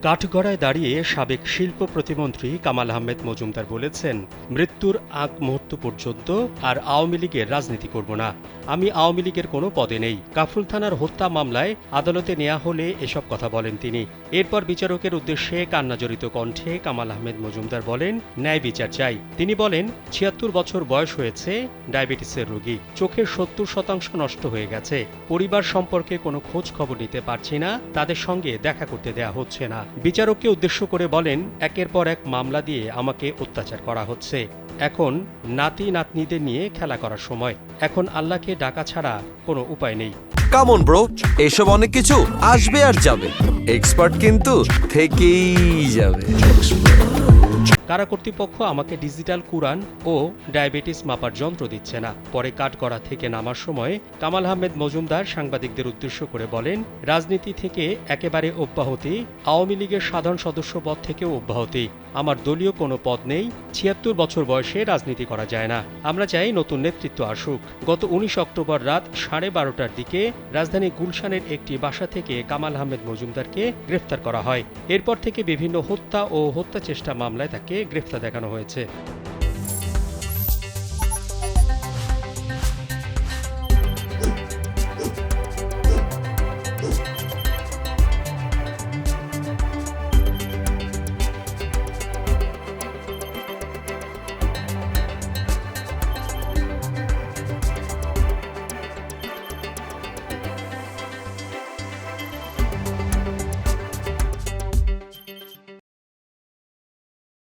কাঠগড়ায় দাঁড়িয়ে সাবেক শিল্প প্রতিমন্ত্রী কামাল আহমেদ মজুমদার বলেছেন, মৃত্যুর আগ মুহূর্ত পর্যন্ত আর আওয়ামী লীগের রাজনীতি করব না। আমি আওয়ামী লীগের কোনো পদে নেই। কাফরুল থানার হত্যা মামলায় আদালতে নেওয়া হলে এসব কথা বলেন তিনি। এরপর বিচারকের উদ্দেশ্যে কান্নাজড়িত কণ্ঠে কামাল আহমেদ মজুমদার বলেন, ন্যায় বিচার চাই। তিনি বলেন, ৭৬ বছর বয়স হয়েছে, ডায়াবেটিসের রোগী, চোখের ৭০% নষ্ট হয়ে গেছে। পরিবার সম্পর্কে কোনো খোঁজ খবর নিতে পারছি না, তাদের সঙ্গে দেখা করতে দেয়া হচ্ছে না। বিচারককে উদ্দেশ্য করে বলেন, একের পর এক মামলা দিয়ে আমাকে অত্যাচার করা হচ্ছে। এখন নাতি নাতনিদের নিয়ে খেলা করার সময়। এখন আল্লাহকে ডাকা ছাড়া কোনো উপায় নেই। কাম অন ব্রো, এসব অনেক কিছু আসবে আর যাবে, এক্সপার্ট কিন্তু থেকেই যাবে। কারা কর্তৃপক্ষ আমাকে ডিজিটাল কুরআন ও ডায়াবেটিস মাপার যন্ত্র দিচ্ছে না। পরে কাঠগড়া থেকে নামার সময় কামাল আহমেদ মজুমদার সাংবাদিকদের উদ্দেশ্য করে বলেন, রাজনীতি থেকে একেবারে অব্যাহতি, আওয়ামী লীগের সাধারণ সদস্য পদ থেকেও অব্যাহতি। আমার দলীয় কোনো পদ নেই। ৭৬ বছর বয়সে রাজনীতি করা যায় না। আমরা চাই নতুন নেতৃত্ব আসুক। গত ১৯ অক্টোবর রাত 12:30টার দিকে রাজধানী গুলশানের একটি বাসা থেকে কামাল আহমেদ মজুমদারকে গ্রেফতার করা হয়। এরপর থেকে বিভিন্ন হত্যা ও হত্যা চেষ্টা মামলায় তাকে গ্রেফতার দেখানো হয়েছে।